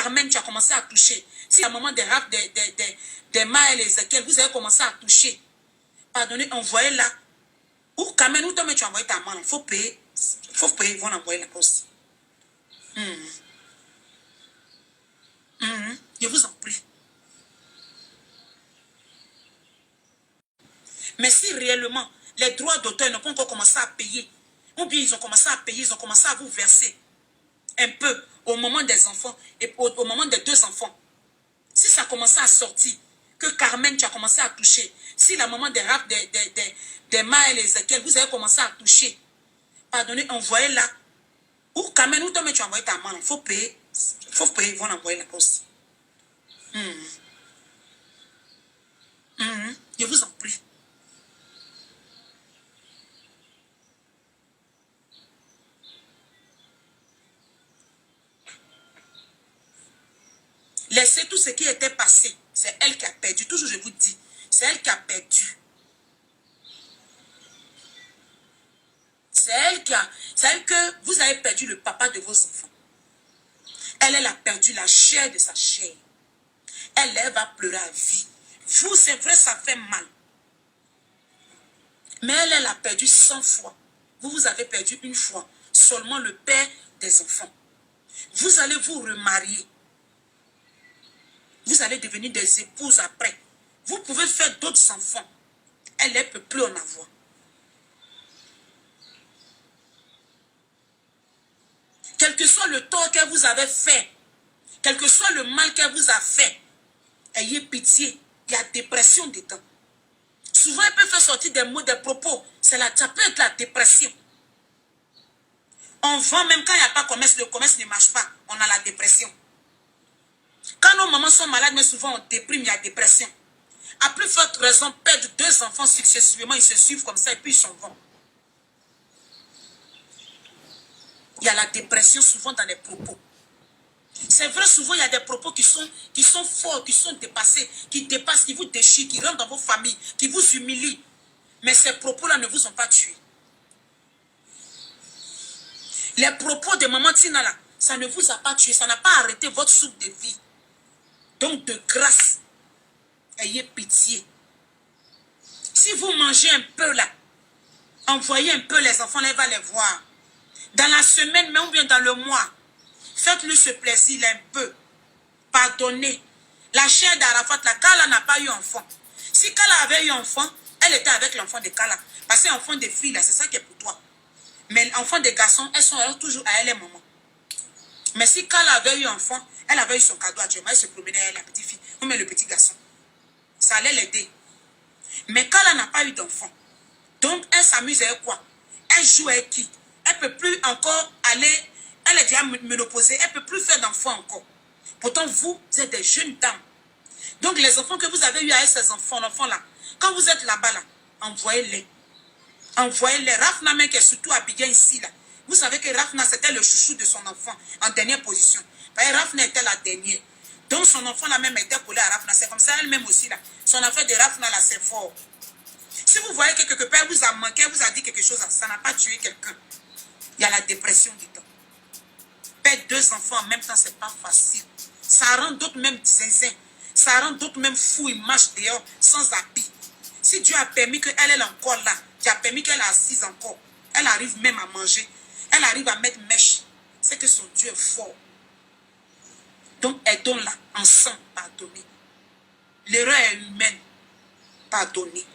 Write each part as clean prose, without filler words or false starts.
Carmen, tu as commencé à toucher, si la maman des Maël et Ezekiel, vous avez commencé à toucher, pardonnez, envoyez-la. Ou Carmen, ou toi-même tu as envoyé ta maman, il faut payer, ils vont envoyer la poste. Je vous en prie. Mais si réellement les droits d'auteur n'ont pas encore commencé à payer, ou bien ils ont commencé à payer, ils ont commencé à vous verser un peu au moment des enfants et au moment des 2 enfants, si ça a commencé à sortir, que Carmen, tu as commencé à toucher, si la maman des Maël et Ezekiel, vous avez commencé à toucher, pardonnez, envoyez-la. Ou Carmen, ou toi-même tu as envoyé ta maman, il faut payer, ils vont envoyer la poste. Je vous en prie. Laissez tout ce qui était passé. C'est elle qui a perdu. Toujours je vous dis, c'est elle qui a perdu. C'est elle que vous avez perdu le papa de vos enfants. Elle a perdu la chair de sa chair. Elle va pleurer à vie. Vous, c'est vrai, ça fait mal. Mais elle a perdu 100 fois. Vous avez perdu une fois. Seulement le père des enfants. Vous allez vous remarier. Vous allez devenir des épouses après. Vous pouvez faire d'autres enfants. Elle ne peut plus en avoir. Quel que soit le tort qu'elle vous avait fait, quel que soit le mal qu'elle vous a fait, ayez pitié. Il y a dépression dedans. Souvent, elle peut faire sortir des mots, des propos. Ça peut être la dépression. On vend même quand il n'y a pas de commerce, le commerce ne marche pas. On a la dépression. Quand nos mamans sont malades, mais souvent on déprime, il y a dépression. À plus forte raison, perdre 2 enfants successivement, ils se suivent comme ça et puis ils s'en vont. Il y a la dépression souvent dans les propos. C'est vrai, souvent il y a des propos qui sont forts, qui sont dépassés, qui dépassent, qui vous déchirent, qui rentrent dans vos familles, qui vous humilient. Mais ces propos-là ne vous ont pas tué. Les propos de maman Tina là, ça ne vous a pas tué, ça n'a pas arrêté votre souffle de vie. Donc de grâce, ayez pitié. Si vous mangez un peu là, envoyez un peu les enfants, là, elle va les voir. Dans la semaine, mais ou bien dans le mois, faites-lui ce plaisir un peu. Pardonnez. La chair d'Arafat, la Kala n'a pas eu enfant. Si Kala avait eu enfant, elle était avec l'enfant de Kala. Parce que l'enfant des filles, là, c'est ça qui est pour toi. Mais l'enfant des garçons, elles sont toujours à elle et maman. Mais si Kala avait eu enfant, elle avait eu son cadeau actuellement. Elle se promenait avec la petite fille, ou même le petit garçon. Ça allait l'aider. Mais Kala n'a pas eu d'enfant. Donc, elle s'amuse avec quoi? Elle joue avec qui? Elle ne peut plus encore aller, elle est déjà ménopausée, elle ne peut plus faire d'enfants encore. Pourtant, vous êtes des jeunes dames. Donc, les enfants que vous avez eu avec ces enfants-là, quand vous êtes là-bas, là, envoyez-les. Envoyez-les. Rafna, même qui est surtout habillée ici, là. Vous savez que Rafna, c'était le chouchou de son enfant, en dernière position. Parce que Rafna était la dernière. Donc, son enfant, là, même était collé à Rafna. C'est comme ça, elle-même aussi, là. Son affaire de Rafna, là, c'est fort. Si vous voyez que quelque part, vous a manqué, vous a dit quelque chose, ça n'a pas tué quelqu'un. Il y a la dépression dedans. Perdre 2 enfants en même temps, c'est pas facile. Ça rend d'autres même zinzin. Ça rend d'autres même fous, ils marchent dehors sans habit. Si Dieu a permis qu'elle est encore là, Dieu a permis qu'elle est assise encore, elle arrive même à manger, elle arrive à mettre mèche, c'est que son Dieu est fort. Donc aidons-la ensemble, pardonnez. L'erreur est humaine, pardonnez.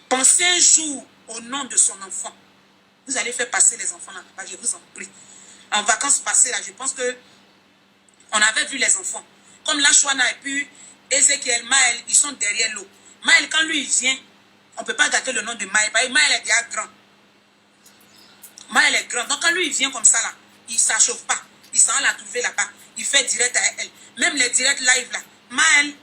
Pensez un jour au nom de son enfant. Vous allez faire passer les enfants là-bas, je vous en prie. En vacances passées, là, je pense que on avait vu les enfants. Comme Lachouana et puis Ezekiel, Maël, ils sont derrière l'eau. Maël, quand lui, il vient, on ne peut pas gâter le nom de Maël. Parce que Maël est déjà grand. Maël est grand. Donc quand lui, il vient comme ça, là, il ne s'achauffe pas. Il s'en va la trouver là-bas. Il fait direct avec elle. Même les directs live, là. Maël,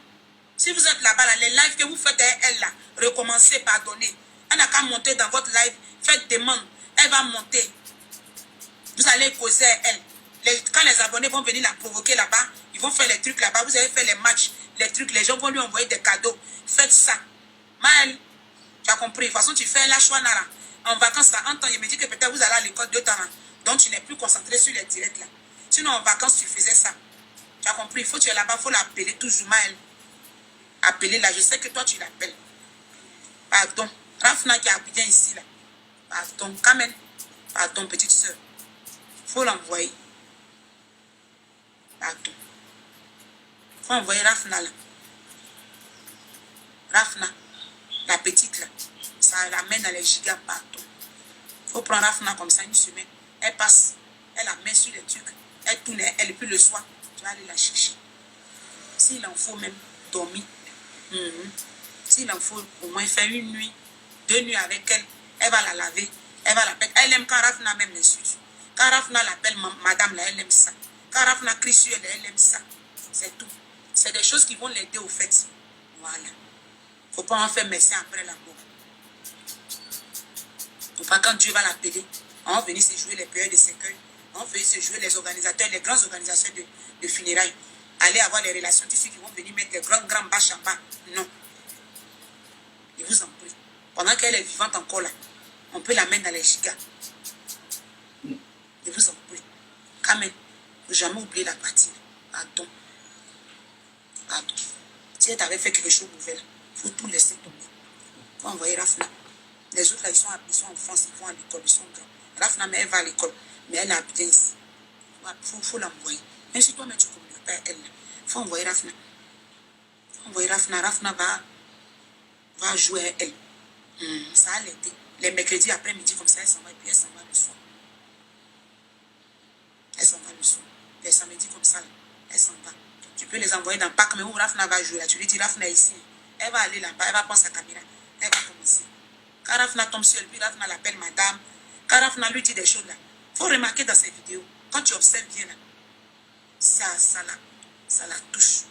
si vous êtes là-bas, là, les lives que vous faites avec elle, là, recommencez, pardonnez. Elle n'a qu'à monter dans votre live, faites demande. Elle va monter. Vous allez causer à elle. Quand les abonnés vont venir la provoquer là-bas, ils vont faire les trucs là-bas. Vous allez faire les matchs, les trucs. Les gens vont lui envoyer des cadeaux. Faites ça. Maël, tu as compris. De toute façon, tu fais la choix là. En vacances, là, en temps, il me dit que peut-être vous allez à l'école 2 temps là. Donc, tu n'es plus concentré sur les directs là. Sinon, en vacances, tu faisais ça. Tu as compris? Il faut que tu es là-bas, il faut l'appeler toujours, Maël. Appelez-la, je sais que toi tu l'appelles. Pardon. Rafna qui habite ici, là. Pardon, Kamen. Pardon, petite soeur. Il faut l'envoyer. Pardon. Il faut envoyer Rafna, là. Rafna, la petite, là. Ça l'amène dans les gigas partout. Il faut prendre Rafna comme ça une semaine. Elle passe, elle la met sur les trucs. Elle tourne, elle, et puis le soir, tu vas aller la chercher. S'il en faut même dormir. S'il en faut au moins faire une nuit, 2 nuits avec elle, elle va la laver, elle va l'appeler. Elle aime quand Rafna même l'insulte. Quand Rafna l'appelle madame là, elle aime ça. Quand Rafna crie sur elle, elle aime ça. C'est tout. C'est des choses qui vont l'aider au fait. Voilà. Faut pas en faire merci après la mort. Faut pas quand Dieu va l'appeler, on va venir se jouer les périodes de cercueil, on va venir se jouer les organisateurs, les grandes organisations de funérailles. Aller avoir les relations, tous ceux qui vont venir mettre des grands bâches en bas. Non. Je vous en prie. Pendant qu'elle est vivante encore là, on peut la mettre dans les gigas. Je vous en prie. Quand même, ne jamais oublier la partie. Pardon. Pardon. Si elle t'avait fait quelque chose de mauvais, il faut tout laisser tomber. Il faut envoyer Rafna. Les autres là, ils sont en France, ils vont à l'école, ils sont grands. Rafna, mais elle va à l'école, mais elle a bien ici. Il faut l'envoyer. Même si toi-même tu ne communiques pas à elle, il faut envoyer Rafna. Il faut envoyer Rafna. Rafna va jouer à elle. Ça a l'aider. Les mercredis après-midi, comme ça, elle s'en va et puis elle s'en va le soir. Elle s'en va le soir. Les samedis comme ça, elle s'en va. Tu peux les envoyer dans le parc, mais où Rafna va jouer là. Tu lui dis, Rafna est ici. Elle va aller là-bas, elle va prendre sa caméra. Elle va commencer. Quand Rafna tombe sur lui, Rafna l'appelle madame. Quand Rafna lui dit des choses là, il faut remarquer dans ses vidéos, quand tu observes bien là, ça la touche.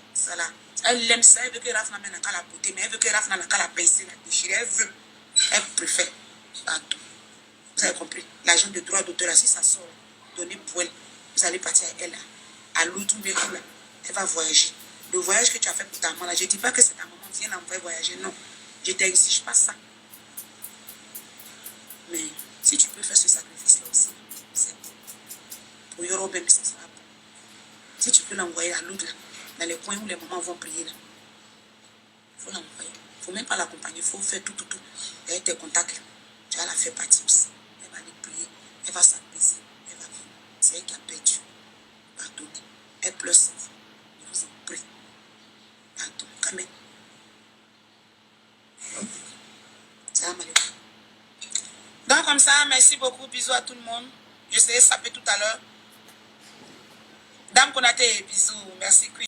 Elle aime ça, elle veut que Rafna mène à la beauté, mais elle veut que Rafna n'a qu'à la pincer, la déchirer. Elle veut. Elle préfère. Pardon. Vous avez compris? L'agent de droit d'auteur, si ça sort, donnez pour elle. Vous allez partir à elle là. À l'autre là. Elle va voyager. Le voyage que tu as fait pour ta maman là, je ne dis pas que c'est ta maman, viens l'envoyer voyager. Non. Je ne t'exige pas ça. Mais si tu peux faire ce sacrifice là aussi, c'est bon. Pour Yoro même, ça sera bon. Si tu peux l'envoyer à l'autre là, dans les coins où les mamans vont prier là, il faut l'envoyer. Il ne faut même pas l'accompagner, il faut faire tout. Avec tes contacts là, tu vas la faire partie aussi. Elle va aller prier, elle va s'apaiser, elle va vivre. C'est elle qui a perdu. Pardonnez. Elle pleure sans vous. Je vous en prie. Pardon. Quand même. Salam alaikum. Donc comme ça, merci beaucoup, bisous à tout le monde. Je serai sapé tout à l'heure. Dame Konaté, bisous, merci.